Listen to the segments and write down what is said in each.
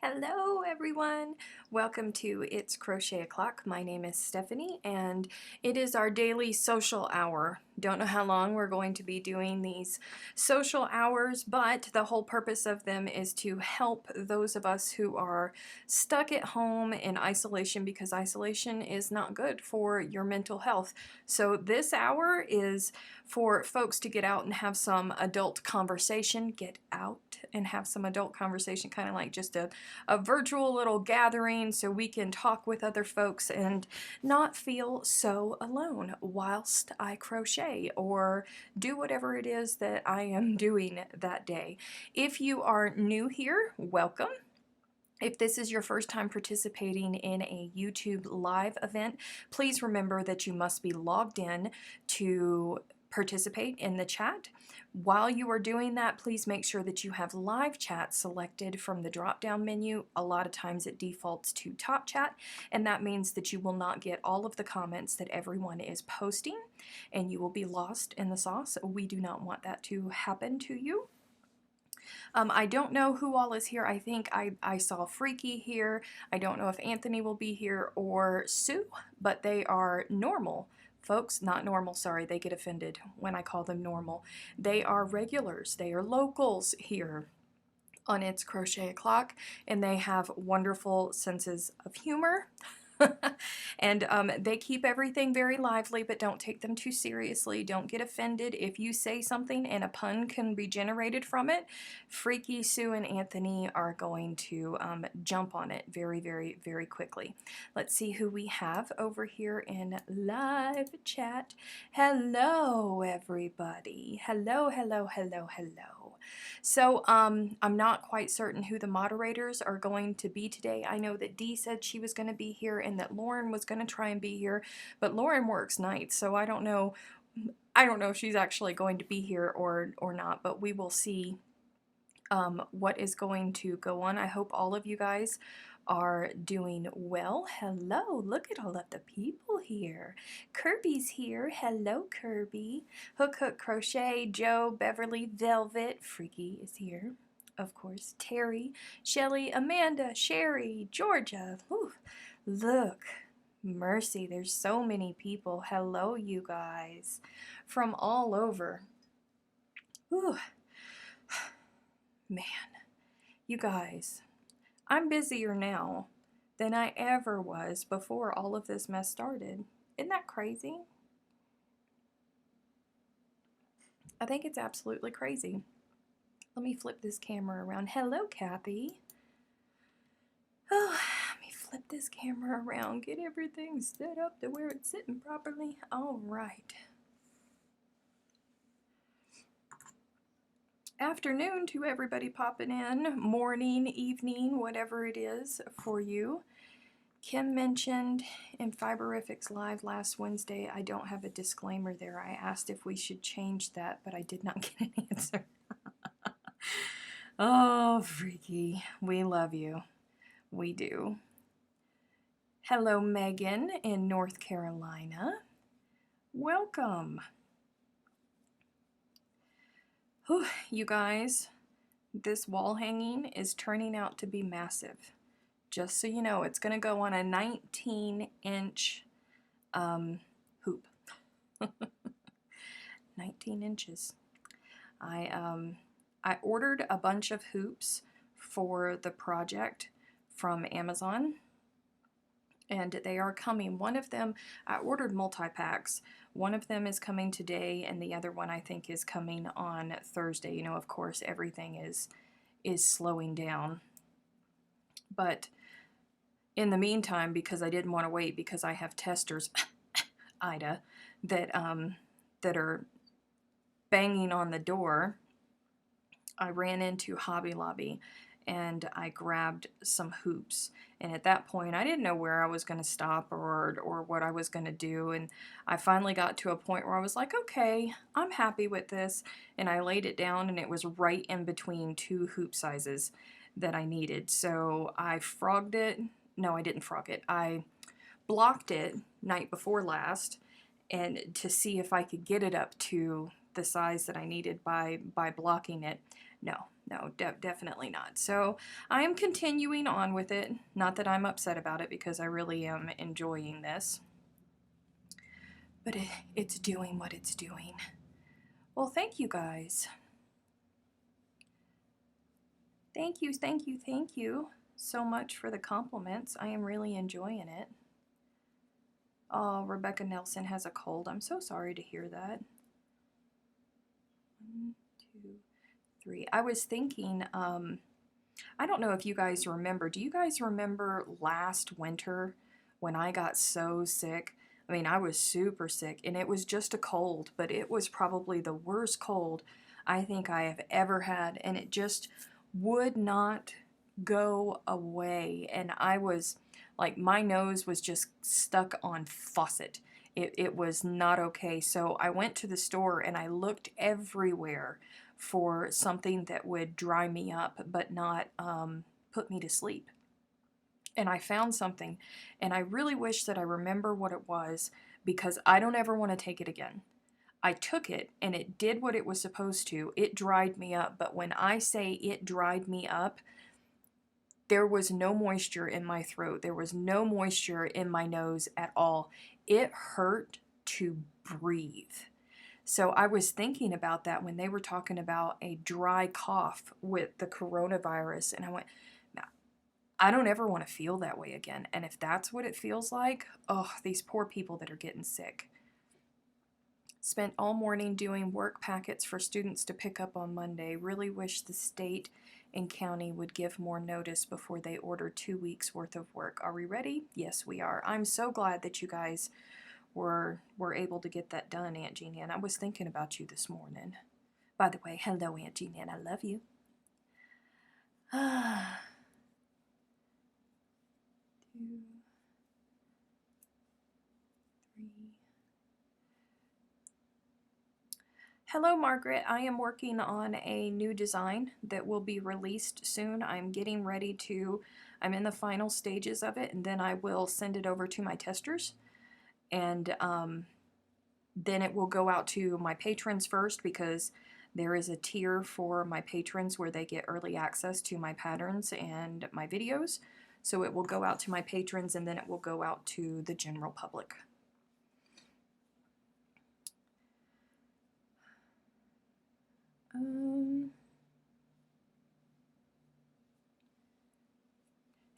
Hello everyone! Welcome to It's Crochet O'Clock. My name is Stephanie and it is our daily social hour. Don't know how long we're going to be doing these social hours, but the whole purpose of them is to help those of us who are stuck at home in isolation, because isolation is not good for your mental health. So this hour is for folks to get out and have some adult conversation. Get out and have some adult conversation, kind of like just a virtual little gathering so we can talk with other folks and not feel so alone whilst I crochet or do whatever it is that I am doing that day. If you are new here, welcome. If this is your first time participating in a YouTube live event, please remember that you must be logged in to participate in the chat. While you are doing that, please make sure that you have live chat selected from the drop-down menu. A lot of times it defaults to top chat, and that means that you will not get all of the comments that everyone is posting, and you will be lost in the sauce. We do not want that to happen to you. I don't know who all is here. I think I saw Freaky here. I don't know if Anthony will be here or Sue, but they are normal folks. Not normal, sorry, they get offended when I call them normal. They are regulars. They are locals here on It's Crochet O'Clock, and they have wonderful senses of humor. And they keep everything very lively, but don't take them too seriously. Don't get offended if you say something and a pun can be generated from it. Freaky, Sue, and Anthony are going to jump on it very, very, very quickly. Let's see who we have over here in live chat. Hello, everybody. Hello, hello, hello, hello. So I'm not quite certain who the moderators are going to be today. I know that Dee said she was going to be here and that Lauren was going to try and be here, but Lauren works nights, so I don't know if she's actually going to be here or not, but we will see what is going to go on. I hope all of you guys are doing well. Hello, look at all of the people here. Kirby's here. Hello, Kirby. Hook Hook Crochet, Joe, Beverly, Velvet, Freaky is here. Of course, Terry, Shelly, Amanda, Sherry, Georgia. Ooh, look, mercy, there's so many people. Hello, you guys, from all over. Ooh, man, you guys, I'm busier now than I ever was before all of this mess started. Isn't that crazy? I think it's absolutely crazy. Let me flip this camera around. Hello, Kathy. Oh, let me flip this camera around, get everything set up to where it's sitting properly. All right. Afternoon to everybody popping in, morning, evening, whatever it is for you. Kim mentioned in Fiberifics Live last Wednesday, I don't have a disclaimer there. I asked if we should change that, but I did not get an answer. Oh, Freaky, we love you. We do. Hello, Megan in North Carolina. Welcome. Whew, you guys, this wall hanging is turning out to be massive. Just so you know, it's going to go on a 19-inch hoop. 19 inches. I ordered a bunch of hoops for the project from Amazon, and they are coming. One of them, I ordered multi-packs. One of them is coming today, and the other one I think is coming on Thursday. You know, of course, everything is slowing down. But in the meantime, because I didn't want to wait, because I have testers, Ida, that are banging on the door, I ran into Hobby Lobby and I grabbed some hoops. And at that point, I didn't know where I was going to stop or what I was going to do. And I finally got to a point where I was like, okay, I'm happy with this. And I laid it down, and it was right in between two hoop sizes that I needed. So I frogged it. No, I didn't frog it. I blocked it night before last, and to see if I could get it up to the size that I needed by blocking it. No, definitely not. So I am continuing on with it. Not that I'm upset about it, because I really am enjoying this. But it's doing what it's doing. Well, thank you guys. Thank you so much for the compliments. I am really enjoying it. Oh, Rebecca Nelson has a cold. I'm so sorry to hear that. 1, 2, 3. I was thinking, I don't know if you guys remember. Do you guys remember last winter when I got so sick? I mean, I was super sick, and it was just a cold, but it was probably the worst cold I think I have ever had, and it just would not go away. And I was like, my nose was just stuck on faucet. It was not okay. So I went to the store and I looked everywhere for something that would dry me up but not put me to sleep. And I found something, and I really wish that I remember what it was, because I don't ever want to take it again. I took it and it did what it was supposed to. It dried me up, but when I say it dried me up, there was no moisture in my throat. There was no moisture in my nose at all. It hurt to breathe. So I was thinking about that when they were talking about a dry cough with the coronavirus, and I went, "No, I don't ever want to feel that way again." And if that's what it feels like, oh, these poor people that are getting sick. Spent all morning doing work packets for students to pick up on Monday. Really wish the state and county would give more notice before they order 2 weeks worth of work. Are we ready? Yes, we are. I'm so glad that you guys were able to get that done, Aunt Jeannie, and I was thinking about you this morning. By the way, hello, Aunt Jeannie, and I love you. 2, 3. Hello, Margaret. I am working on a new design that will be released soon. I'm in the final stages of it, and then I will send it over to my testers. And then it will go out to my patrons first, because there is a tier for my patrons where they get early access to my patterns and my videos. So it will go out to my patrons, and then it will go out to the general public.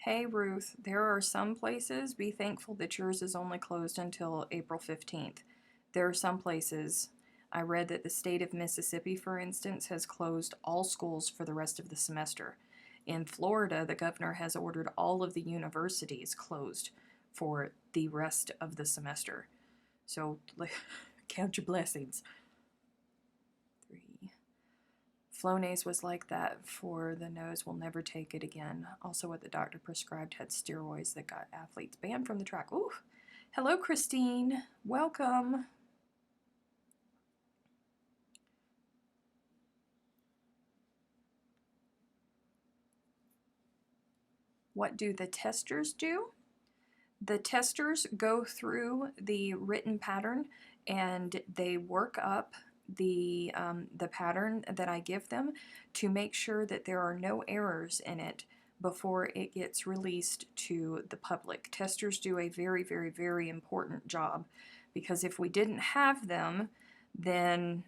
Hey Ruth, there are some places, be thankful that yours is only closed until April 15th. There are some places, I read that the state of Mississippi, for instance, has closed all schools for the rest of the semester. In Florida, the governor has ordered all of the universities closed for the rest of the semester. So count your blessings. 3. Flonase was like that for the nose. Will never take it again. Also, what the doctor prescribed had steroids that got athletes banned from the track. Ooh. Hello, Christine. Welcome. What do the testers do? The testers go through the written pattern and they work up the pattern that I give them to make sure that there are no errors in it before it gets released to the public. Testers do a very, very, very important job, because if we didn't have them, then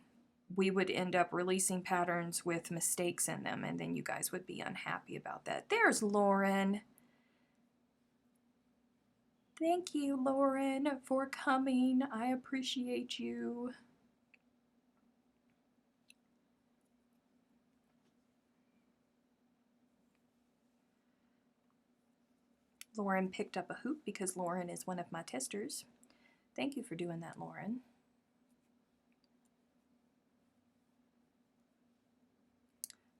we would end up releasing patterns with mistakes in them, and then you guys would be unhappy about that. There's Lauren. Thank you, Lauren, for coming. I appreciate you. Lauren picked up a hoop because Lauren is one of my testers. Thank you for doing that, Lauren.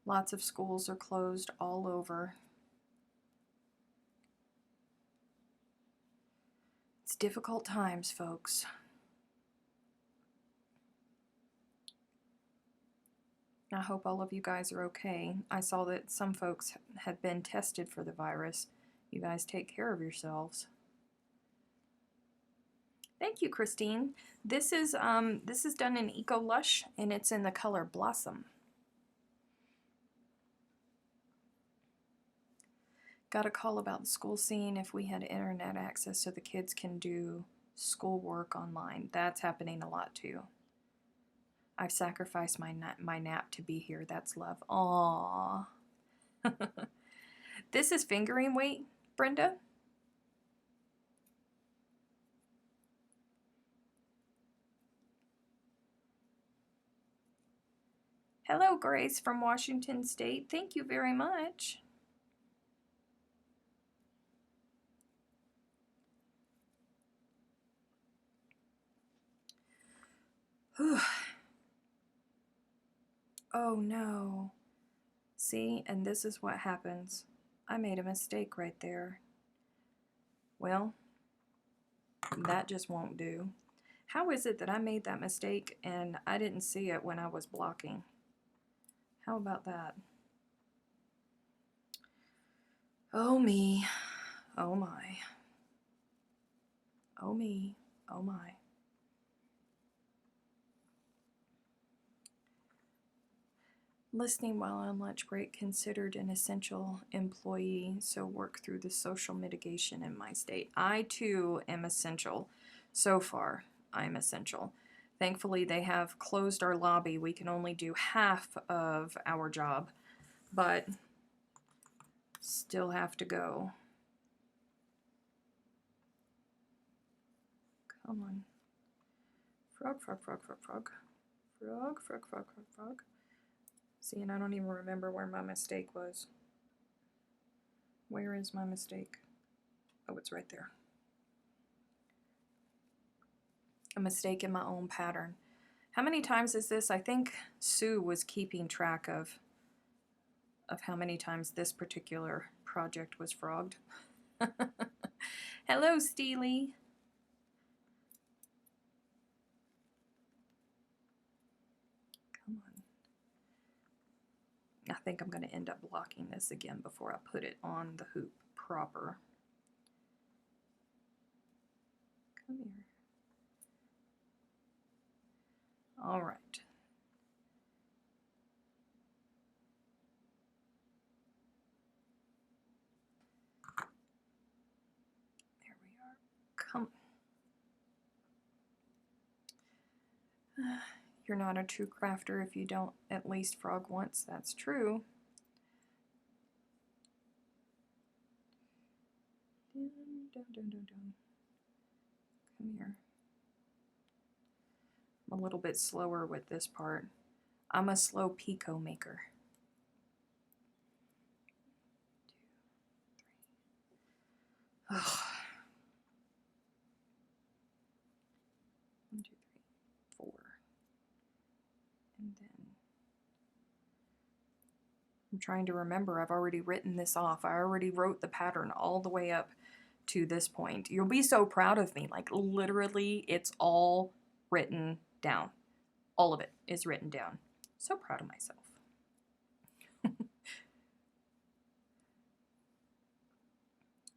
Lots of schools are closed all over. It's difficult times, folks. I hope all of you guys are okay. I saw that some folks had been tested for the virus. You guys take care of yourselves. Thank you, Christine. This is done in Eco Lush, and it's in the color Blossom. Got a call about the school scene if we had internet access so the kids can do schoolwork online. That's happening a lot too. I've sacrificed my nap to be here. That's love. Aww. This is fingering weight, Brenda. Hello, Grace from Washington State. Thank you very much. Whew. Oh no. See, and this is what happens. I made a mistake right there. Well, that just won't do. How is it that I made that mistake and I didn't see it when I was blocking? How about that? Oh me. Oh my. Oh me. Oh my. Listening while on lunch break considered an essential employee, so work through the social mitigation in my state. I too am essential. So far, I'm essential. Thankfully, they have closed our lobby. We can only do half of our job, but still have to go. Come on. Frog, frog, frog, frog, frog. Frog, frog, frog, frog, frog. See, and I don't even remember where my mistake was. Where is my mistake? Oh, it's right there. A mistake in my own pattern. How many times is this? I think Sue was keeping track of how many times this particular project was frogged. Hello, Steely. Come on. I think I'm going to end up blocking this again before I put it on the hoop proper. Come here. All right. There we are. Come. You're not a true crafter if you don't at least frog once. That's true. Dun, dun, dun, dun, dun. Come here. I'm a little bit slower with this part. I'm a slow picot maker. 1, 2, 3, 4. And then I'm trying to remember, I've already written this off. I already wrote the pattern all the way up to this point. You'll be so proud of me. Like literally, it's all written down. All of it is written down. So proud of myself.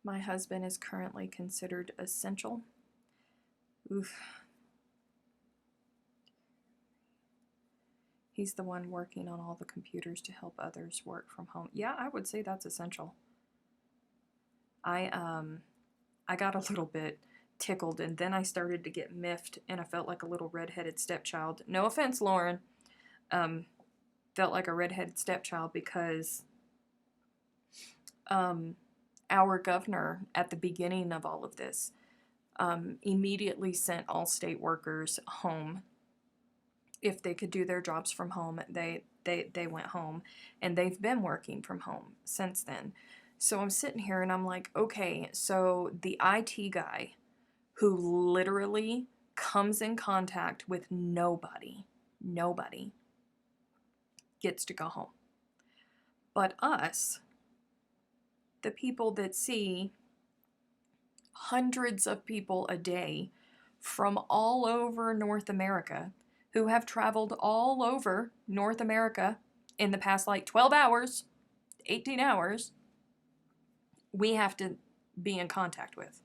My husband is currently considered essential. Oof. He's the one working on all the computers to help others work from home. Yeah, I would say that's essential. I got a little bit tickled, and then I started to get miffed, and I felt like a little redheaded stepchild. No offense, Lauren. Felt like a redheaded stepchild because our governor at the beginning of all of this immediately sent all state workers home. If they could do their jobs from home, they went home, and they've been working from home since then. So I'm sitting here and I'm like, okay, so the IT guy who literally comes in contact with nobody gets to go home. But us, the people that see hundreds of people a day from all over North America, who have traveled all over North America in the past like 12 hours, 18 hours, we have to be in contact with.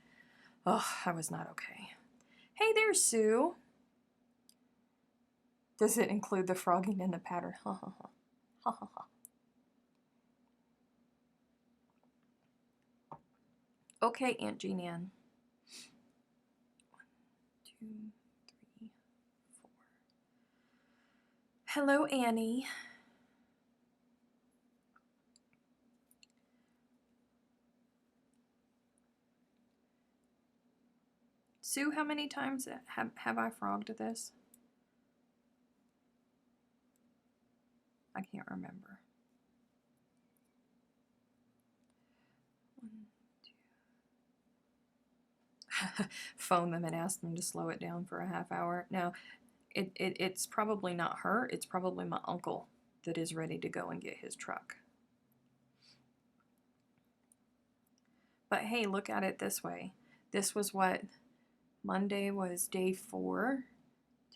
Oh, I was not okay. Hey there, Sue. Does it include the frogging and the pattern? Ha ha ha. Ha ha ha. Okay, Aunt Jean Ann. 1, 2, 3, 4. Hello, Annie. Sue, how many times have I frogged this? I can't remember. 1, 2. Phone them and ask them to slow it down for a half hour. No, it's probably not her. It's probably my uncle that is ready to go and get his truck. But hey, look at it this way. This was what? Monday was day 4.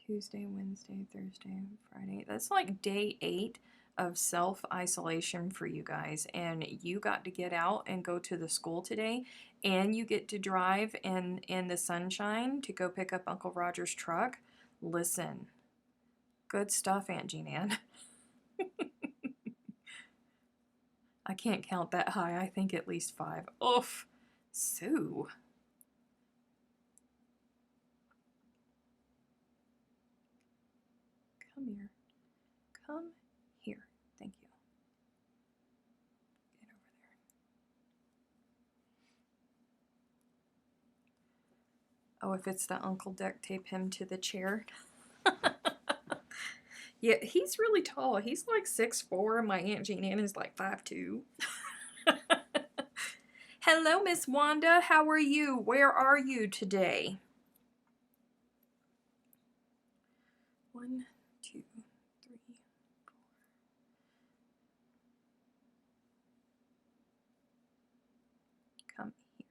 Tuesday, Wednesday, Thursday, Friday. That's like day 8 of self-isolation for you guys. And you got to get out and go to the school today. And you get to drive in the sunshine to go pick up Uncle Roger's truck. Listen, good stuff, Aunt Jean Ann. I can't count that high. I think at least 5. Oof. Sue. Come here. Come here. Thank you. Get over there. Oh, if it's the uncle, duct tape him to the chair. Yeah, he's really tall. He's like 6'4". My Aunt Jean Ann is like 5'2". Hello, Miss Wanda. How are you? Where are you today? 1, 2, 3, 4. Come here.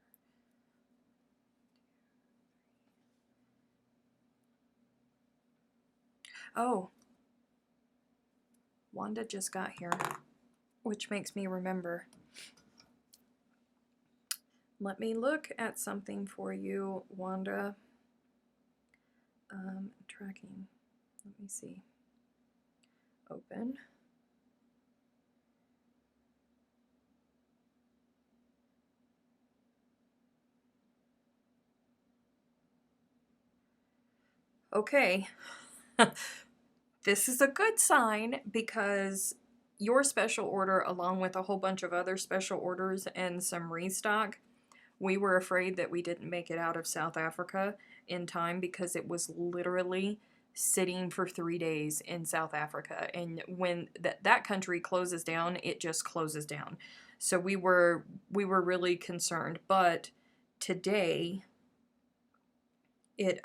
Oh, Wanda just got here, which makes me remember. Let me look at something for you, Wanda. Tracking. Let me see. Open. Okay. This is a good sign because your special order, along with a whole bunch of other special orders and some restock, we were afraid that we didn't make it out of South Africa in time because it was literally sitting for 3 days in South Africa. And when that country closes down, it just closes down. So we were really concerned. But today, it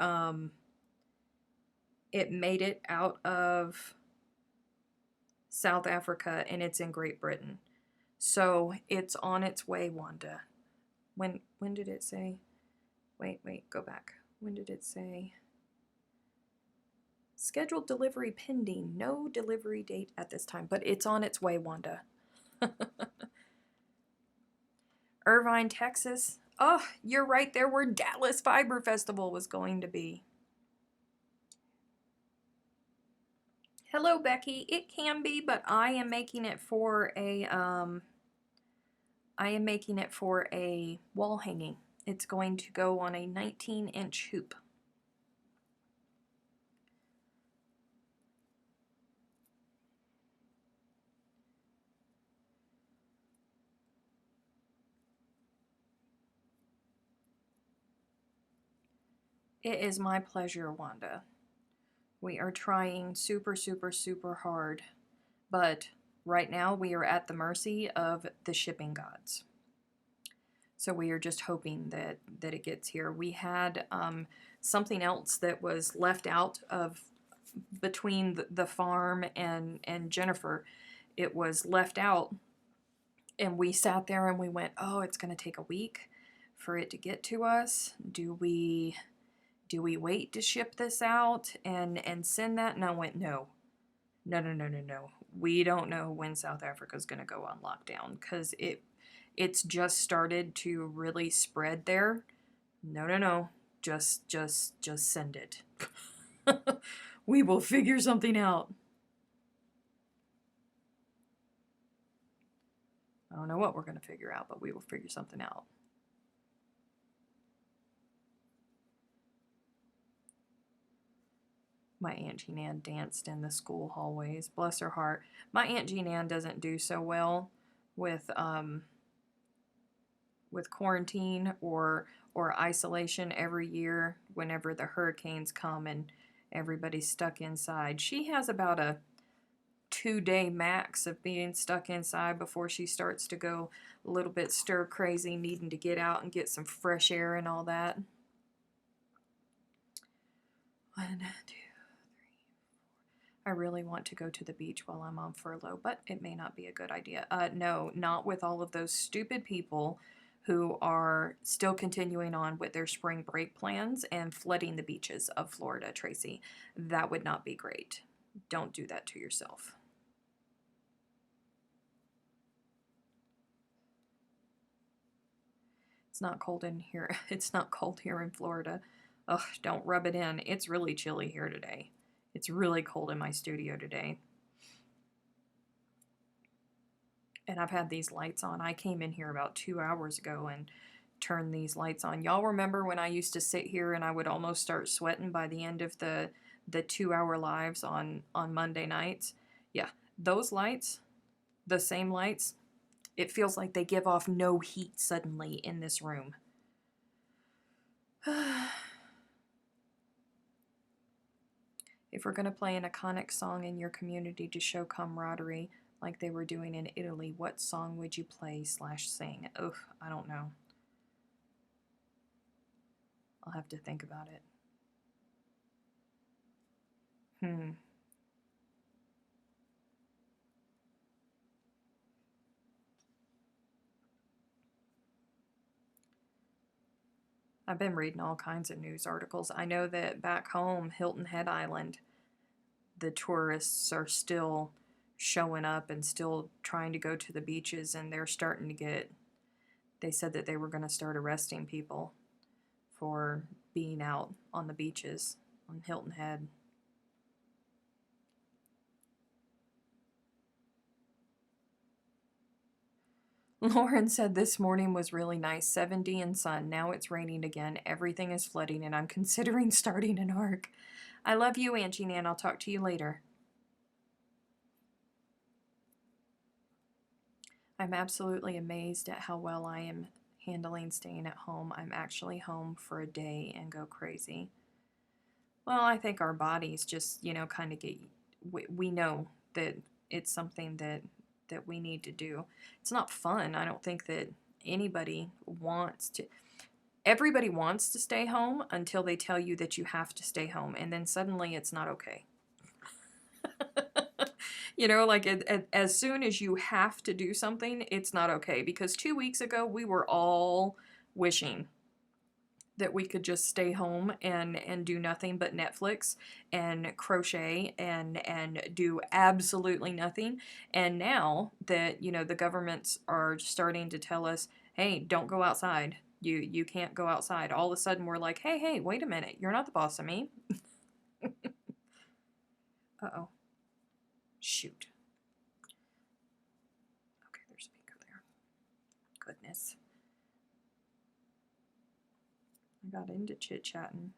made it out of South Africa and it's in Great Britain. So it's on its way, Wanda. When did it say? Wait, go back. When did it say? Scheduled delivery pending. No delivery date at this time, but it's on its way, Wanda. Irvine, Texas. Oh, you're right there where Dallas Fiber Festival was going to be. Hello, Becky. It can be, but I am making it for a wall hanging. It's going to go on a 19-inch hoop. It is my pleasure, Wanda. We are trying super, super, super hard, but right now we are at the mercy of the shipping gods. So we are just hoping that it gets here. We had something else that was left out of between the farm and Jennifer. It was left out, and we sat there and we went, oh, it's going to take a week for it to get to us. Do we wait to ship this out and send that? And I went, no. We don't know when South Africa is going to go on lockdown because it's just started to really spread there. No. just send it. We will figure something out. I don't know what we're going to figure out, but we will figure something out. My Aunt Jean Ann danced in the school hallways. Bless her heart. My Aunt Jean Ann doesn't do so well with quarantine or isolation every year whenever the hurricanes come and everybody's stuck inside. She has about a 2-day max of being stuck inside before she starts to go a little bit stir crazy, needing to get out and get some fresh air and all that. 1, 2, 3, 4. I really want to go to the beach while I'm on furlough, but it may not be a good idea. No, not with all of those stupid people who are still continuing on with their spring break plans and flooding the beaches of Florida, Tracy. That would not be great. Don't do that to yourself. It's not cold in here. It's not cold here in Florida. Ugh, don't rub it in. It's really chilly here today. It's really cold in my studio today. And I've had these lights on. I came in here about 2 hours ago and turned these lights on. Y'all remember when I used to sit here and I would almost start sweating by the end of the 2-hour lives on Monday nights? Yeah, those lights, the same lights, it feels like they give off no heat suddenly in this room. If we're going to play an iconic song in your community to show camaraderie, like they were doing in Italy, what song would you play / sing? Ugh, I don't know. I'll have to think about it. I've been reading all kinds of news articles. I know that back home, Hilton Head Island, the tourists are still showing up and still trying to go to the beaches, and they're starting to get, they said that they were going to start arresting people for being out on the beaches on Hilton Head. Lauren said this morning was really nice, 70 and sun. Now it's raining again. Everything is flooding, and I'm considering starting an ark. I love you, Aunt Jean Ann. I'll talk to you later. I'm absolutely amazed at how well I am handling staying at home. I'm actually home for a day and go crazy. Well, I think our bodies just, kind of get, we know that it's something that we need to do. It's not fun. I don't think that anybody wants to. Everybody wants to stay home until they tell you that you have to stay home, and then suddenly it's not okay. As soon as you have to do something, it's not okay. Because 2 weeks ago, we were all wishing that we could just stay home and do nothing but Netflix and crochet and do absolutely nothing. And now that, the governments are starting to tell us, hey, don't go outside. You can't go outside. All of a sudden we're like, hey, wait a minute. You're not the boss of me. Uh-oh. Shoot. Okay, there's a speaker there. Goodness. I got into chit-chatting.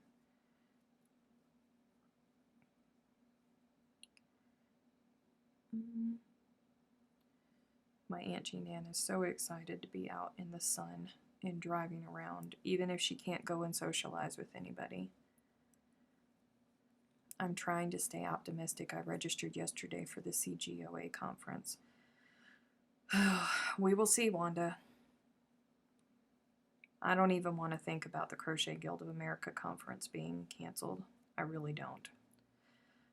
My Aunt Jean Ann is so excited to be out in the sun and driving around, even if she can't go and socialize with anybody. I'm trying to stay optimistic. I registered yesterday for the CGOA conference. We will see, Wanda. I don't even want to think about the Crochet Guild of America conference being canceled. I really don't.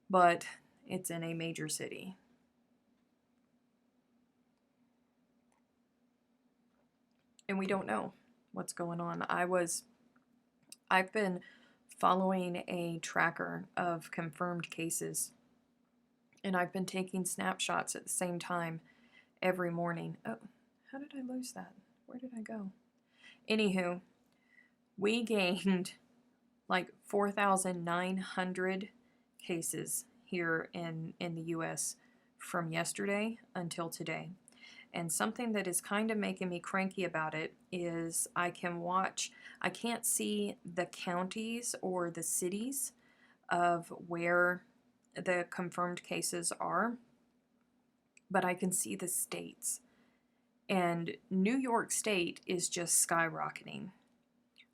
But it's in a major city. And we don't know what's going on. I've been following a tracker of confirmed cases, and I've been taking snapshots at the same time every morning. Oh, how did I lose that? Where did I go? Anywho, we gained like 4,900 cases here in the US from yesterday until today. And something that is kind of making me cranky about it is I can't see the counties or the cities of where the confirmed cases are, but I can see the states. And New York State is just skyrocketing.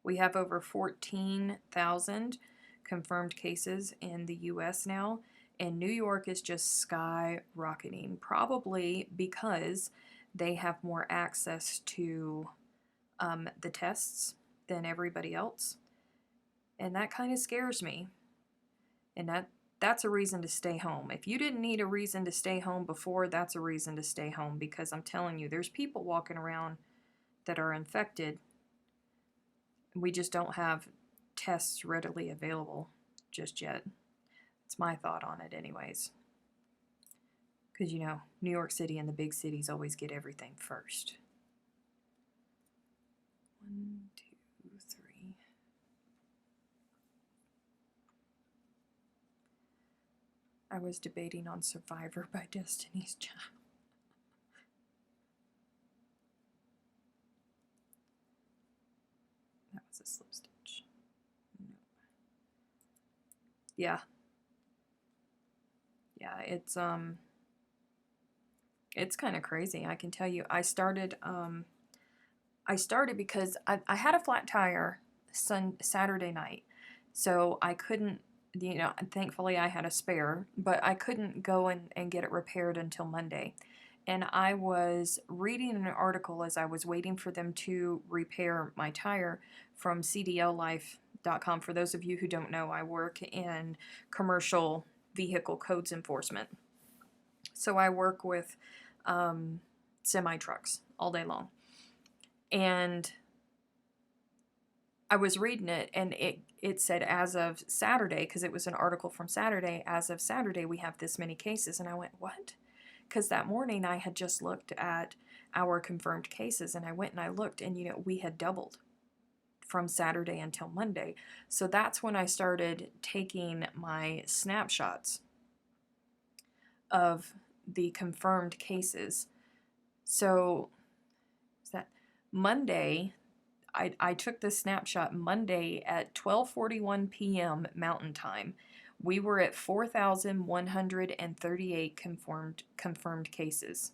We have over 14,000 confirmed cases in the US now, and New York is just skyrocketing, probably because they have more access to the tests than everybody else. And that kind of scares me. And that's a reason to stay home. If you didn't need a reason to stay home before, that's a reason to stay home, because I'm telling you, there's people walking around that are infected. We just don't have tests readily available just yet. It's my thought on it anyways. Because, New York City and the big cities always get everything first. 1, 2, 3. I was debating on Survivor by Destiny's Child. That was a slip stitch. No. Yeah. Yeah, it's kind of crazy. I can tell you, I started because I had a flat tire Saturday night, so I couldn't, thankfully I had a spare, but I couldn't go and get it repaired until Monday. And I was reading an article as I was waiting for them to repair my tire from CDLlife.com. For those of you who don't know, I work in commercial vehicle codes enforcement. So I work with semi-trucks all day long. And I was reading it, and it said as of Saturday, because it was an article from Saturday, as of Saturday we have this many cases. And I went, what? Because that morning I had just looked at our confirmed cases, and I went and I looked, and we had doubled from Saturday until Monday. So that's when I started taking my snapshots of the confirmed cases. So that Monday, I took this snapshot Monday at 12:41 p.m. Mountain Time. We were at 4,138 confirmed cases.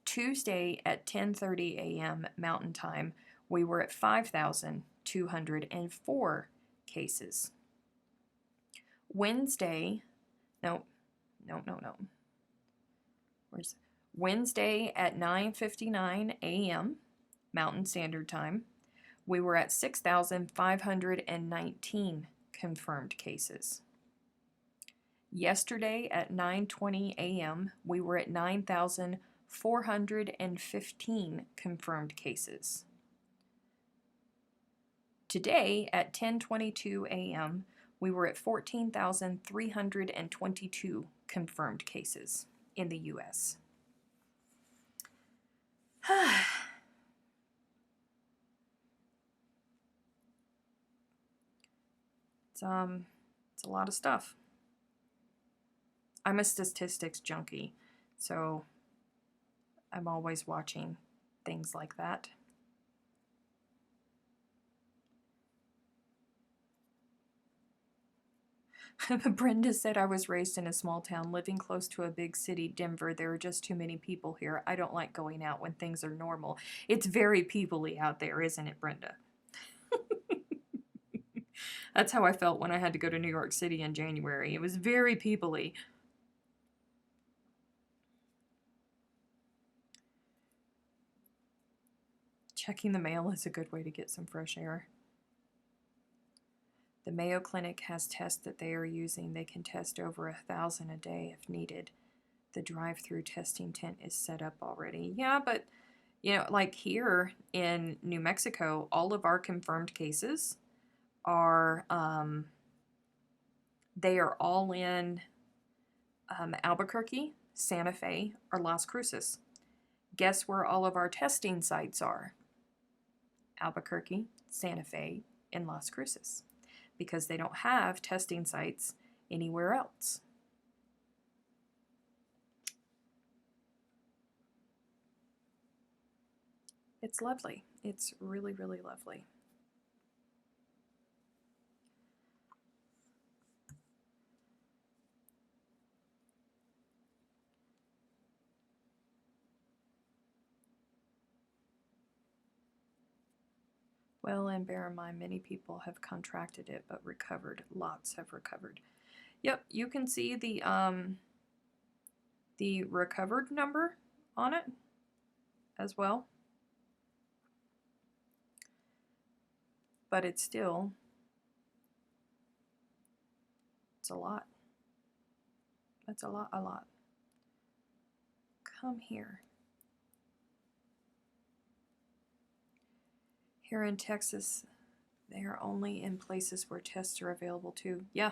Tuesday at 10:30 a.m. Mountain Time, we were at 5,204 cases. Wednesday, no. Wednesday at 9:59 a.m. Mountain Standard Time, we were at 6,519 confirmed cases. Yesterday at 9:20 a.m., we were at 9,415 confirmed cases. Today at 10:22 a.m., we were at 14,322 confirmed cases in the U.S. It's a lot of stuff. I'm a statistics junkie, so I'm always watching things like that. Brenda said, I was raised in a small town, living close to a big city, Denver. There are just too many people here. I don't like going out when things are normal. It's very people-y out there, isn't it, Brenda? That's how I felt when I had to go to New York City in January. It was very people-y. Checking the mail is a good way to get some fresh air. The Mayo Clinic has tests that they are using. They can test over 1,000 a day if needed. The drive-through testing tent is set up already. Yeah, but, like here in New Mexico, all of our confirmed cases are, they are all in Albuquerque, Santa Fe, or Las Cruces. Guess where all of our testing sites are? Albuquerque, Santa Fe, and Las Cruces. because they don't have testing sites anywhere else. It's lovely. It's really, really lovely. Well, and bear in mind, many people have contracted it but recovered. Lots have recovered. Yep, you can see the recovered number on it as well. But it's still, it's a lot. That's a lot, a lot. Come here. Here in Texas, they are only in places where tests are available too. Yeah.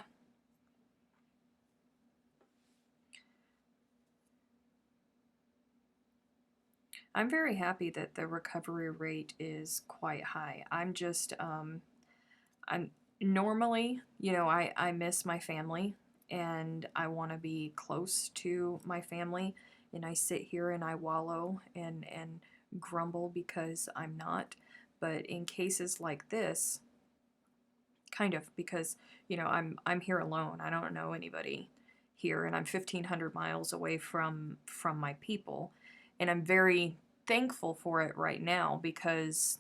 I'm very happy that the recovery rate is quite high. I'm normally, you know, I miss my family and I want to be close to my family, and I sit here and I wallow and grumble because I'm not. But in cases like this, kind of, because, you know, I'm here alone. I don't know anybody here, and I'm 1,500 miles away from my people, and I'm very thankful for it right now because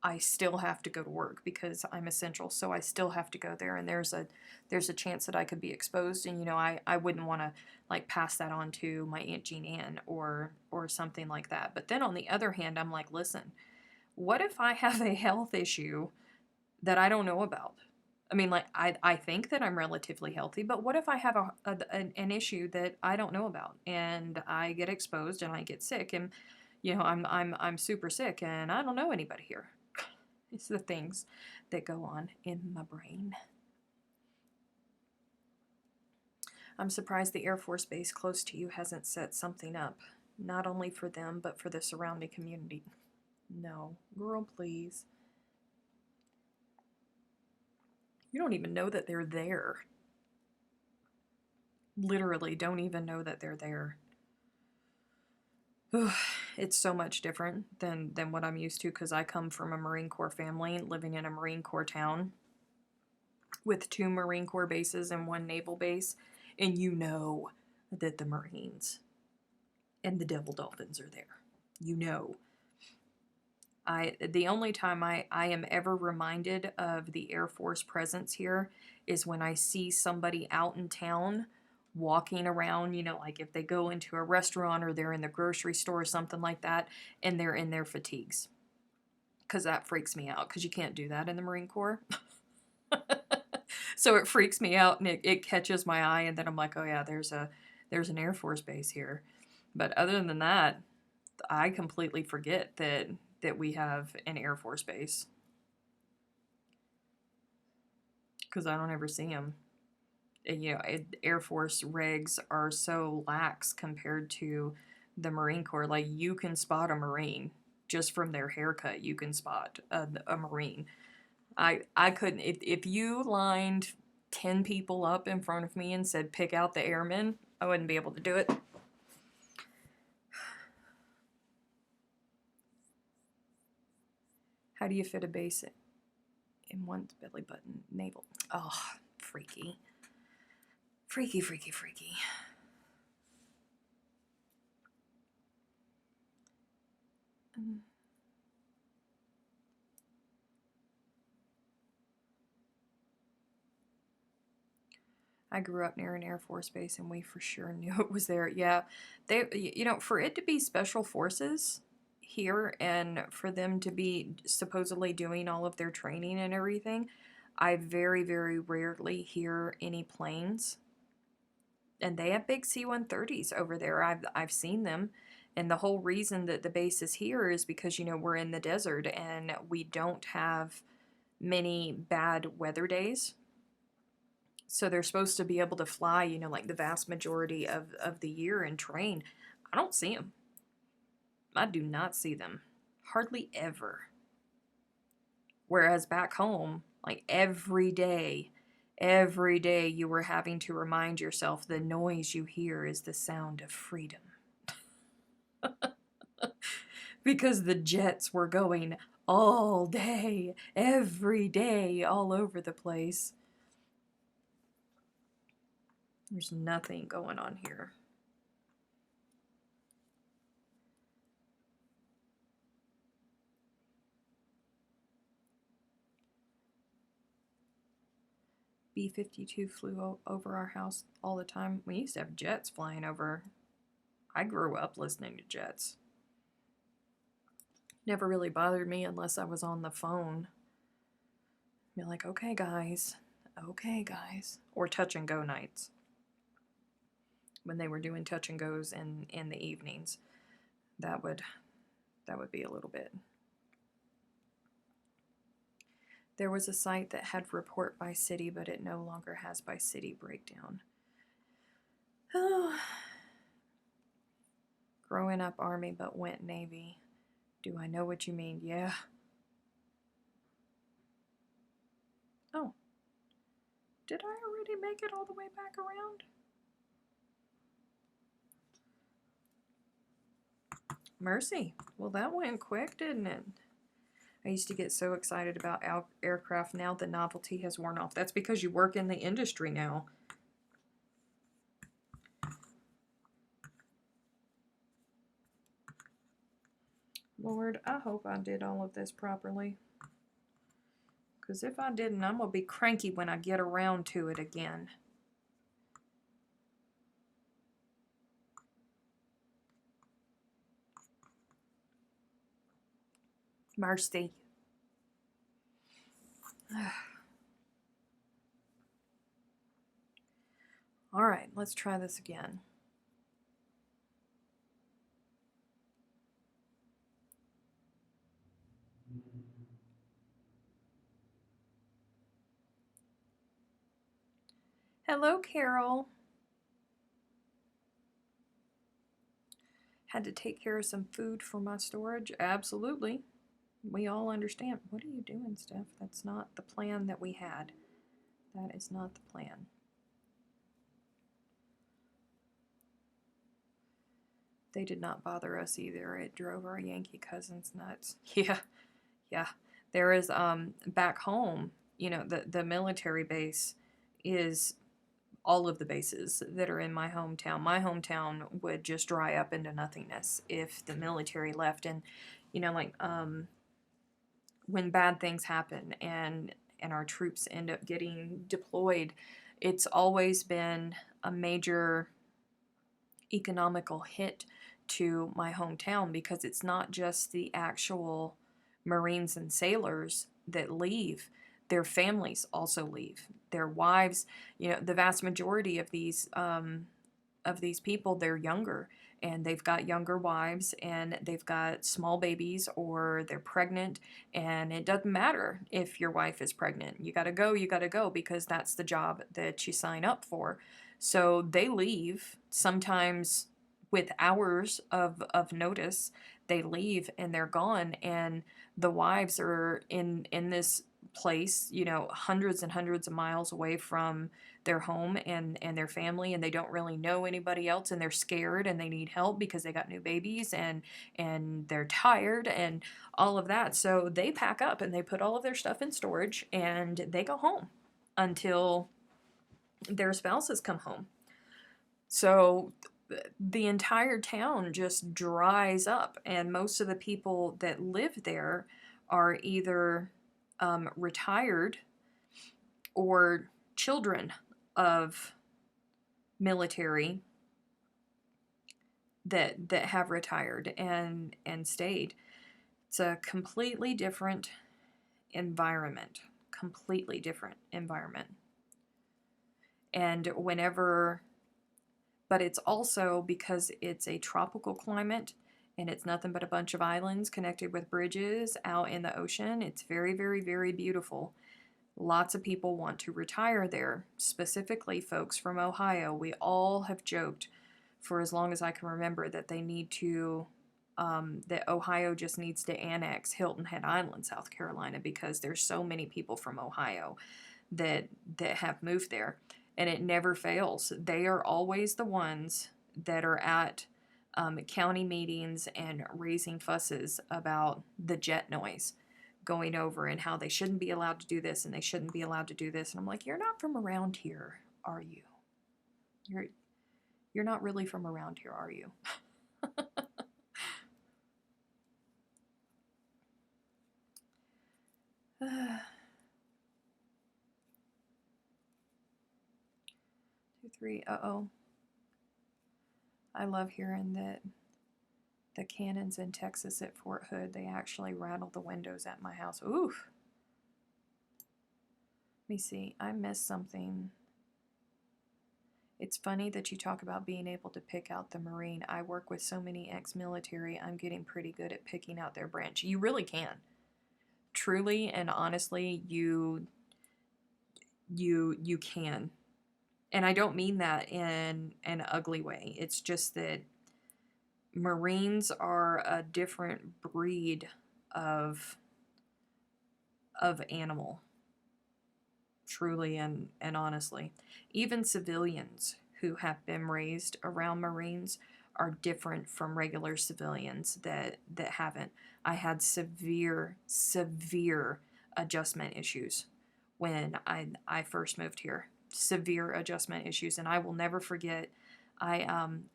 I still have to go to work because I'm essential, so I still have to go there, and there's a chance that I could be exposed, and you know, I wouldn't want to like pass that on to my Aunt Jean Ann or something like that. But then on the other hand, I'm like, listen, what if I have a health issue that I don't know about? I mean, like, I think that I'm relatively healthy, but what if I have an issue that I don't know about, and I get exposed and I get sick, and you know, I'm super sick and I don't know anybody here. It's the things that go on in my brain. I'm surprised the Air Force Base close to you hasn't set something up, not only for them, but for the surrounding community. No, girl, please. You don't even know that they're there. Literally don't even know that they're there. It's so much different than what I'm used to, because I come from a Marine Corps family living in a Marine Corps town with 2 Marine Corps bases and 1 naval base, and you know that the Marines and the Devil Dolphins are there. You know. The only time I am ever reminded of the Air Force presence here is when I see somebody out in town walking around, you know, like if they go into a restaurant or they're in the grocery store or something like that, and they're in their fatigues. Because that freaks me out, because you can't do that in the Marine Corps. So it freaks me out, and it catches my eye, and then I'm like, oh yeah, there's an Air Force base here. But other than that, I completely forget that we have an Air Force base, because I don't ever see them. And, you know, Air Force regs are so lax compared to the Marine Corps. Like, you can spot a Marine just from their haircut. You can spot a Marine. I couldn't, if you lined 10 people up in front of me and said pick out the airmen, I wouldn't be able to do it. How do you fit a base in one's belly button? Navel. Oh, freaky. Freaky, freaky, freaky. I grew up near an Air Force base, and we for sure knew it was there. Yeah, they, you know, for it to be special forces here and for them to be supposedly doing all of their training and everything, I very, very rarely hear any planes. And they have big C-130s over there. I've seen them. And the whole reason that the base is here is because, you know, we're in the desert and we don't have many bad weather days. So they're supposed to be able to fly, you know, like the vast majority of the year and train. I don't see them. I do not see them. Hardly ever. Whereas back home, Like every day you were having to remind yourself the noise you hear is the sound of freedom. Because the jets were going all day, every day, all over the place. There's nothing going on here. B-52 flew over our house all the time. We used to have jets flying over. I grew up listening to jets. Never really bothered me unless I was on the phone. Be like, okay guys, or touch and go nights. When they were doing touch and goes in the evenings, that would be a little bit. There was a site that had report by city, but it no longer has by city breakdown. Oh. Growing up Army, but went Navy. Do I know what you mean? Yeah. Oh. Did I already make it all the way back around? Mercy. Well, that went quick, didn't it? I used to get so excited about aircraft. Now the novelty has worn off. That's because you work in the industry now. Lord, I hope I did all of this properly. Because if I didn't, I'm going to be cranky when I get around to it again. Mercy. All right, let's try this again. Hello, Carol. Had to take care of some food for my storage? Absolutely. We all understand. What are you doing, Steph? That's not the plan that we had. That is not the plan. They did not bother us either. It drove our Yankee cousins nuts. Yeah. There is back home, you know, the military base is all of the bases that are in my hometown. My hometown would just dry up into nothingness if the military left. And you know, like when bad things happen and our troops end up getting deployed, it's always been a major economical hit to my hometown, because it's not just the actual Marines and sailors that leave. Their families also leave. Their wives, you know, the vast majority of these people, they're younger, and they've got younger wives, and they've got small babies, or they're pregnant, and it doesn't matter if your wife is pregnant. You gotta go, because that's the job that you sign up for. So they leave, sometimes with hours of notice. They leave and they're gone, and the wives are in this place, you know, hundreds and hundreds of miles away from their home and their family, and they don't really know anybody else, and they're scared, and they need help because they got new babies, and they're tired and all of that. So they pack up and they put all of their stuff in storage, and they go home until their spouses come home. So the entire town just dries up, and most of the people that live there are either retired or children of military that have retired and stayed. It's a completely different environment. And but it's also because it's a tropical climate, and it's nothing but a bunch of islands connected with bridges out in the ocean. It's very, very, very beautiful. Lots of people want to retire there, specifically folks from Ohio. We all have joked for as long as I can remember that they need to that Ohio just needs to annex Hilton Head Island, South Carolina, because there's so many people from Ohio that have moved there, and it never fails. They are always the ones that are at county meetings and raising fusses about the jet noise going over and how they shouldn't be allowed to do this and they shouldn't be allowed to do this. And I'm like, you're not from around here, are you? You're not really from around here, are you? 2, 3. Uh-oh. I love hearing that the cannons in Texas at Fort Hood, they actually rattle the windows at my house. Oof. Let me see. I missed something. It's funny that you talk about being able to pick out the Marine. I work with so many ex-military. I'm getting pretty good at picking out their branch. You really can. Truly and honestly, you can. And I don't mean that in an ugly way. It's just that Marines are a different breed of animal. Truly and honestly. Even civilians who have been raised around Marines are different from regular civilians that haven't. I had severe adjustment issues when I first moved here. Severe adjustment issues, and I will never forget. I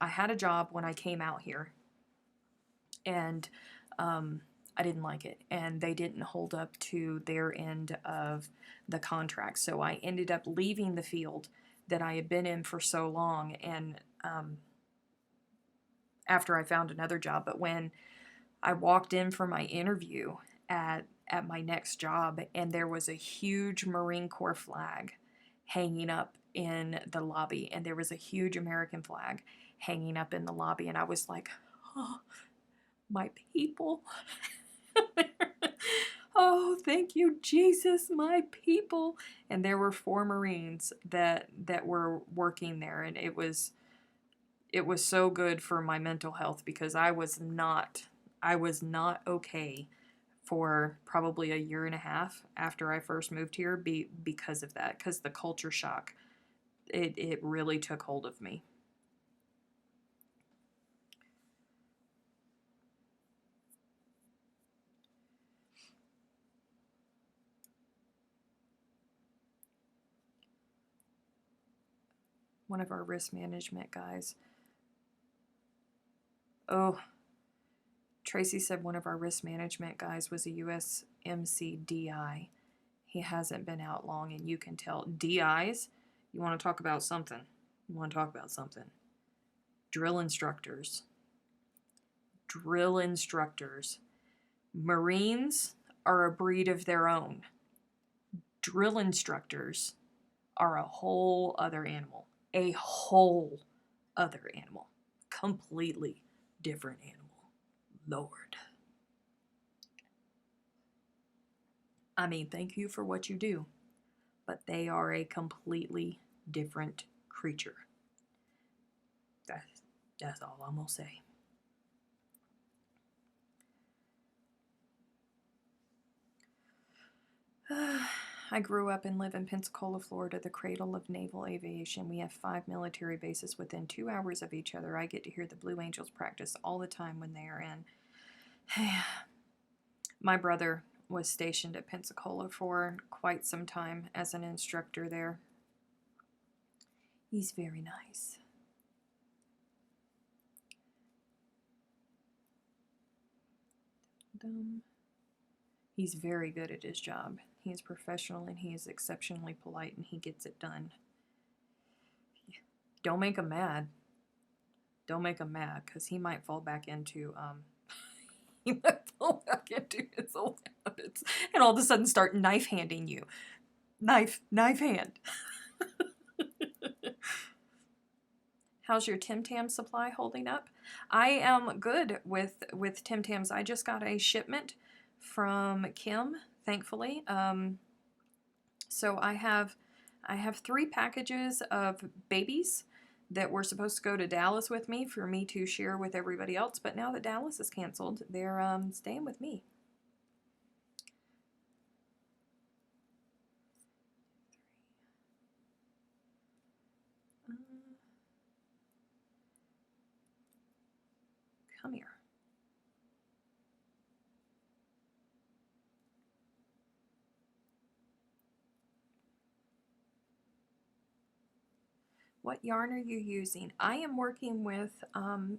had a job when I came out here, and I didn't like it, and they didn't hold up to their end of the contract. So I ended up leaving the field that I had been in for so long, and after I found another job. But when I walked in for my interview at my next job, and there was a huge Marine Corps flag hanging up in the lobby, and there was a huge American flag hanging up in the lobby, and I was like, oh, my people. Oh, thank you, Jesus, my people. And there were 4 Marines that were working there, and it was so good for my mental health, because I was not okay for probably a year and a half after I first moved here because of that, because the culture shock, it really took hold of me. One of our risk management guys. Oh, Tracy said one of our risk management guys was a USMC DI. He hasn't been out long, and you can tell. DIs, you want to talk about something. You want to talk about something. Drill instructors. Drill instructors. Marines are a breed of their own. Drill instructors are a whole other animal. A whole other animal. Completely different animal. Lord. I mean, thank you for what you do, but they are a completely different creature. That's all I'm going to say. I grew up and live in Pensacola, Florida, the cradle of naval aviation. We have 5 military bases within 2 hours of each other. I get to hear the Blue Angels practice all the time when they are in. My brother was stationed at Pensacola for quite some time as an instructor there. He's very nice. He's very good at his job. He is professional, and he is exceptionally polite, and he gets it done. Don't make him mad. Don't make him mad, because he might fall back into his old habits, and all of a sudden start knife handing you. Knife hand. How's your Tim Tam supply holding up? I am good with Tim Tams. I just got a shipment from Kim, thankfully. So I have 3 packages of babies that were supposed to go to Dallas with me for me to share with everybody else, but now that Dallas is canceled, they're staying with me. Come here. What yarn are you using? I am working with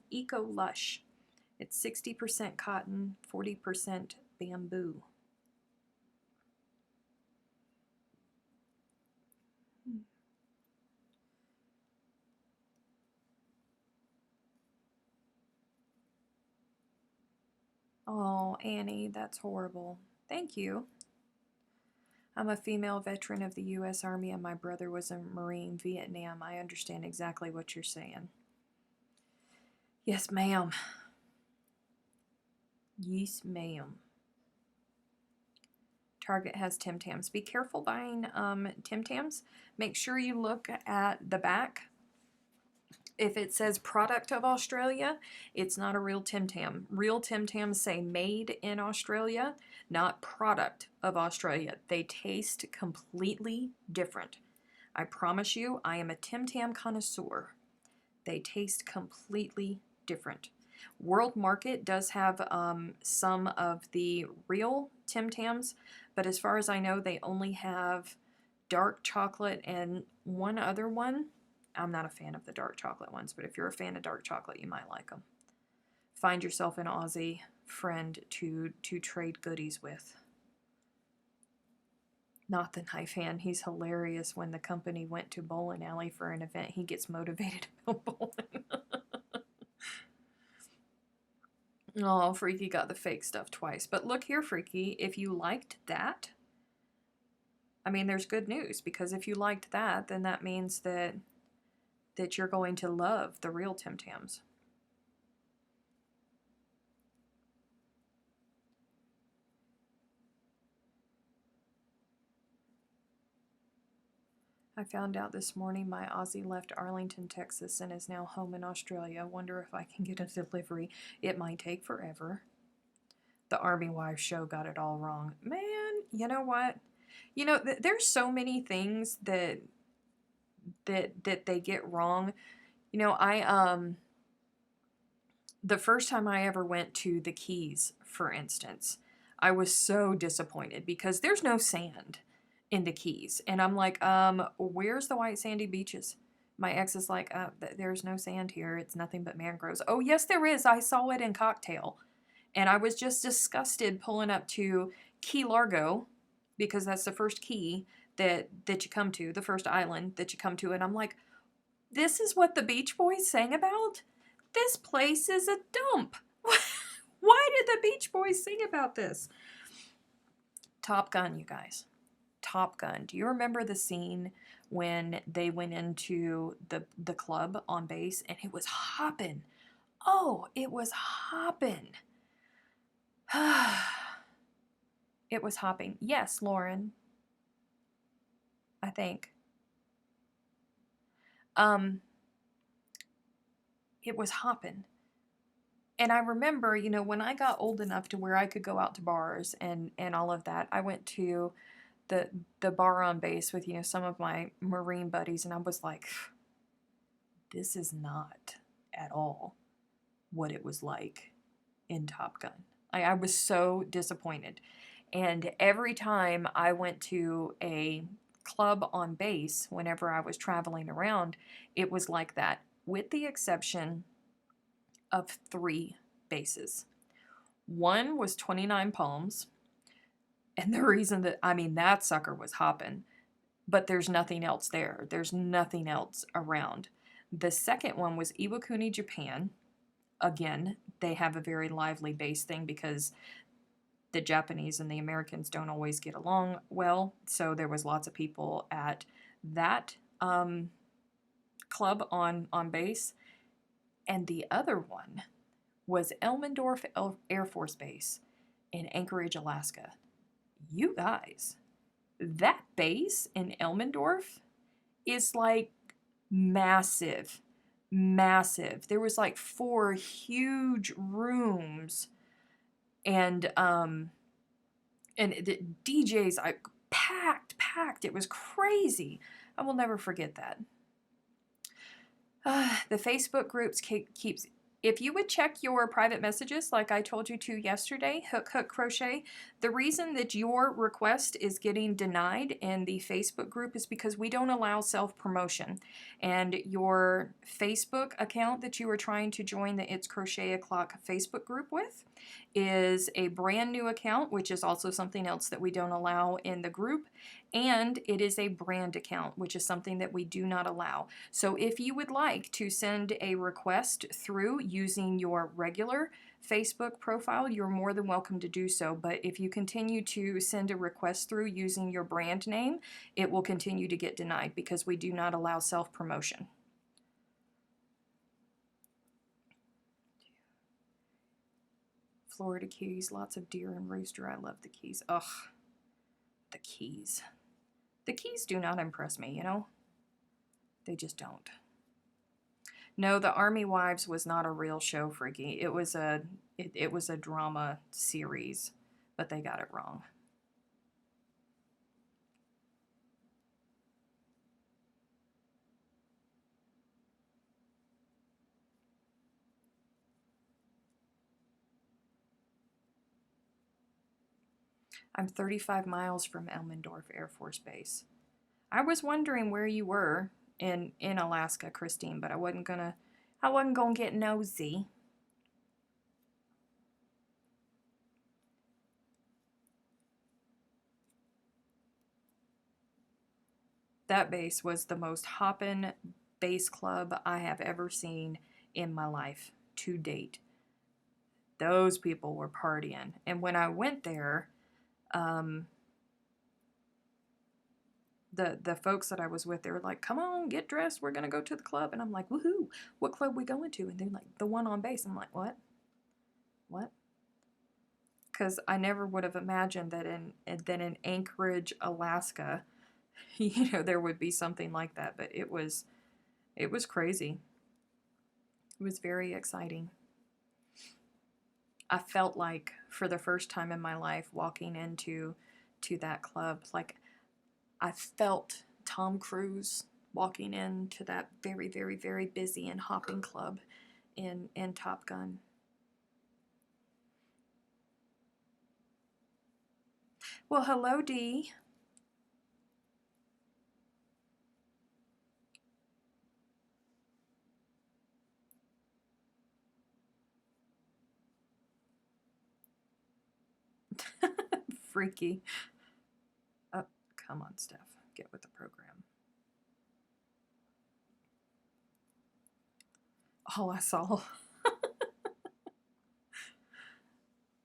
Eco Lush. It's 60% cotton, 40% bamboo. Oh, Annie, that's horrible. Thank you. I'm a female veteran of the U.S. Army and my brother was a Marine, Vietnam. I understand exactly what you're saying. Yes, ma'am. Yes, ma'am. Target has Tim Tams. Be careful buying Tim Tams. Make sure you look at the back. If it says product of Australia, it's not a real Tim Tam. Real Tim Tams say made in Australia, not product of Australia. They taste completely different. I promise you, I am a Tim Tam connoisseur. They taste completely different. World Market does have some of the real Tim Tams, but as far as I know, they only have dark chocolate and one other one. I'm not a fan of the dark chocolate ones, but if you're a fan of dark chocolate, you might like them. Find yourself an Aussie friend to trade goodies with. Not the knife hand. He's hilarious. When the company went to bowling alley for an event, he gets motivated about bowling. Oh, Freaky got the fake stuff twice. But look here, Freaky, if you liked that, I mean, there's good news, because if you liked that, then that means that you're going to love the real Tim Tams. I found out this morning my Aussie left Arlington, Texas and is now home in Australia. Wonder if I can get a delivery. It might take forever. The Army Wife show got it all wrong. Man, you know what? You know, there's so many things that they get wrong. You know, the first time I ever went to the Keys, for instance, I was so disappointed because there's no sand in the Keys. And I'm like, where's the white sandy beaches? My ex is like, there's no sand here. It's nothing but mangroves. Oh, yes, there is. I saw it in Cocktail. And I was just disgusted pulling up to Key Largo, because that's the first key that you come to, the first island that you come to. And I'm like, this is what the Beach Boys sang about? This place is a dump. Why did the Beach Boys sing about this? Top Gun, you guys. Top Gun. Do you remember the scene when they went into the club on base and it was hopping? Oh, it was hopping. It was hopping. Yes, Lauren. I think. It was hopping. And I remember, you know, when I got old enough to where I could go out to bars and all of that, I went to the bar on base with, you know, some of my Marine buddies, and I was like, this is not at all what it was like in Top Gun. I was so disappointed. And every time I went to a club on base, whenever I was traveling around, it was like that, with the exception of 3 bases. One was 29 Palms, and the reason that, I mean, that sucker was hopping, but there's nothing else there. There's nothing else around. The second one was Iwakuni, Japan. Again, they have a very lively base thing because the Japanese and the Americans don't always get along well, so there was lots of people at that club on base. And the other one was Elmendorf Air Force Base in Anchorage, Alaska. You guys, that base in Elmendorf is like massive. massive. There was like 4 huge rooms, and the DJs, packed. It was crazy. I will never forget that. The Facebook groups keeps. If you would check your private messages like I told you to yesterday, Hook Crochet, the reason that your request is getting denied in the Facebook group is because we don't allow self-promotion. And your Facebook account that you are trying to join the It's Crochet O'Clock Facebook group with is a brand new account, which is also something else that we don't allow in the group. And it is a brand account, which is something that we do not allow. So if you would like to send a request through using your regular Facebook profile, you're more than welcome to do so. But if you continue to send a request through using your brand name, it will continue to get denied because we do not allow self-promotion. Florida Keys, lots of deer and rooster. I love the Keys. Ugh, the Keys. The Keys do not impress me, you know? They just don't. No, the Army Wives was not a real show, Freaky. It was a drama series, but they got it wrong. I'm 35 miles from Elmendorf Air Force Base. I was wondering where you were in Alaska, Christine, but I wasn't gonna get nosy. That base was the most hoppin' base club I have ever seen in my life to date. Those people were partying. And when I went there, the folks that I was with, they were like, come on, get dressed, we're gonna go to the club. And I'm like, woohoo, what club we going to? And they're like, the one on base. I'm like, what? Because I never would have imagined that in Anchorage, Alaska, there would be something like that. But it was crazy. It was very exciting. I felt like for the first time in my life walking into that club, like I felt Tom Cruise walking into that very, very, very busy and hopping club in Top Gun. Well, hello, Dee. Freaky. Oh, come on, Steph. Get with the program. All I saw.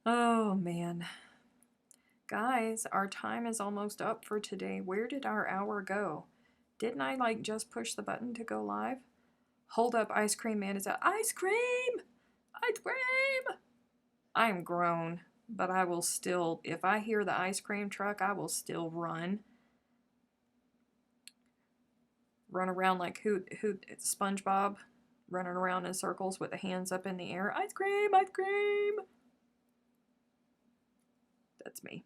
Oh, man. Guys, our time is almost up for today. Where did our hour go? Didn't I, just push the button to go live? Hold up, Ice Cream Man is out. Ice cream! Ice cream! I am grown, but I will still, if I hear the ice cream truck, I will still run. Run around like who SpongeBob, running around in circles with the hands up in the air. Ice cream, ice cream! That's me.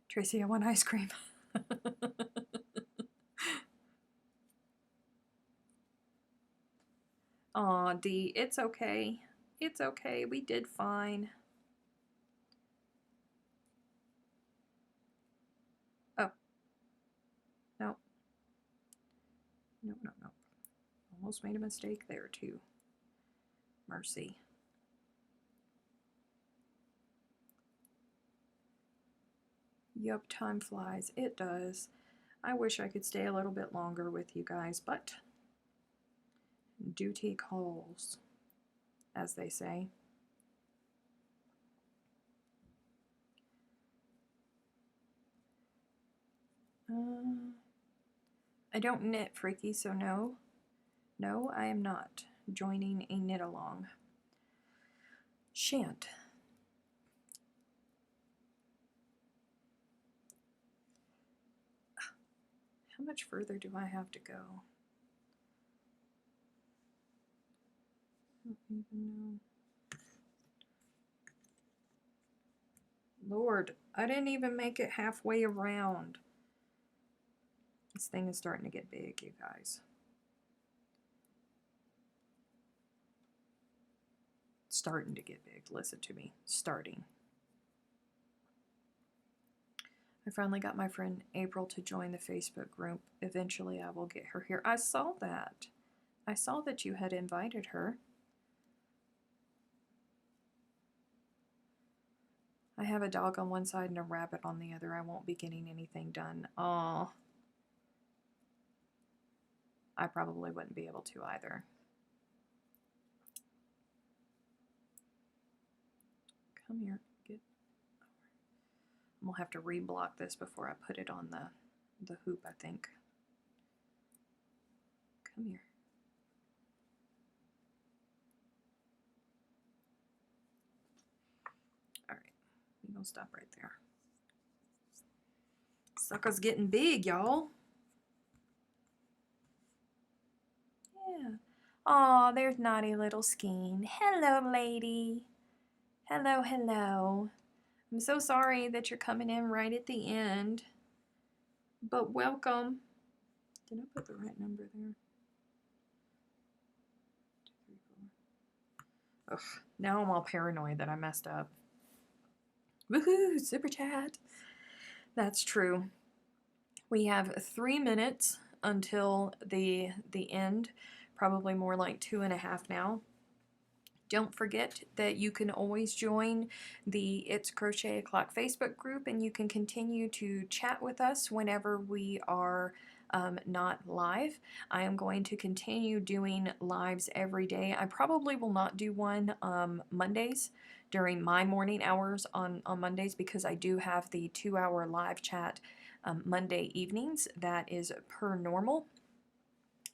Tracy, I want ice cream. Aw, Dee, it's okay. It's okay. We did fine. Oh. No. No. Almost made a mistake there, too. Mercy. Yup, time flies. It does. I wish I could stay a little bit longer with you guys, but duty calls, as they say. I don't knit, Freaky, so no. No, I am not joining a knit along. Shan't. How much further do I have to go? I don't even know. Lord, I didn't even make it halfway around. This thing is starting to get big, you guys. Starting to get big. Listen to me. Starting. I finally got my friend April to join the Facebook group. Eventually I will get her here. I saw that. I saw that you had invited her. I have a dog on one side and a rabbit on the other. I won't be getting anything done. Aw. I probably wouldn't be able to either. Come here. I'm gonna have to reblock this before I put it on the hoop, I think. Come here. Alright, we're gonna stop right there. Sucker's getting big, y'all. Yeah. Aw, there's naughty little Skeen. Hello, lady. Hello, hello. I'm so sorry that you're coming in right at the end, but welcome. Did I put the right number there? 2, 3, 4. Ugh, now I'm all paranoid that I messed up. Woohoo, super chat. That's true. We have 3 minutes until the end, probably more like 2.5 now. Don't forget that you can always join the It's Crochet O'Clock Facebook group, and you can continue to chat with us whenever we are not live. I am going to continue doing lives every day. I probably will not do one Mondays during my morning hours on Mondays, because I do have the 2-hour live chat Monday evenings. That is per normal.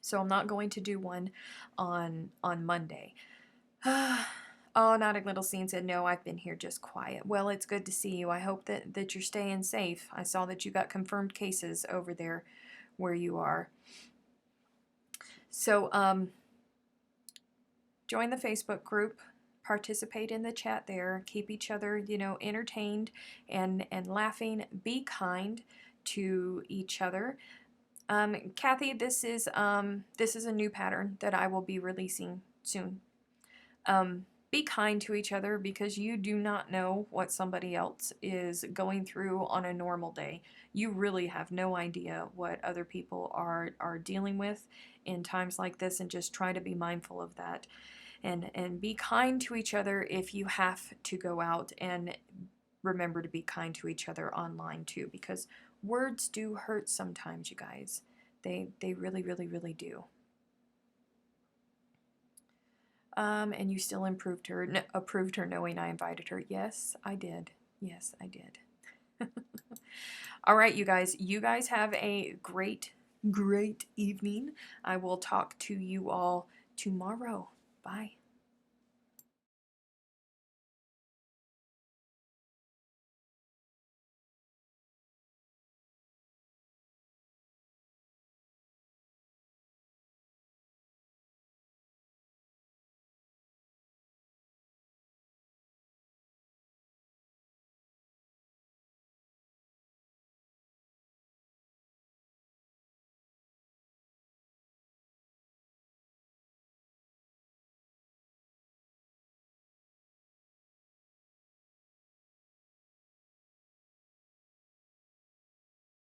So I'm not going to do one on Monday. Oh, Naughty Little Scene said, no, I've been here just quiet. Well, it's good to see you. I hope that you're staying safe. I saw that you got confirmed cases over there where you are. So, join the Facebook group, participate in the chat there, keep each other, entertained and laughing. Be kind to each other. Kathy, this is a new pattern that I will be releasing soon. Be kind to each other, because you do not know what somebody else is going through on a normal day. You really have no idea what other people are dealing with in times like this, and just try to be mindful of that. And be kind to each other if you have to go out, and remember to be kind to each other online too, because words do hurt sometimes, you guys. They really, really, really do. And you still approved her knowing I invited her. Yes, I did. Yes, I did. All right, you guys have a great evening. I will talk to you all tomorrow. Bye.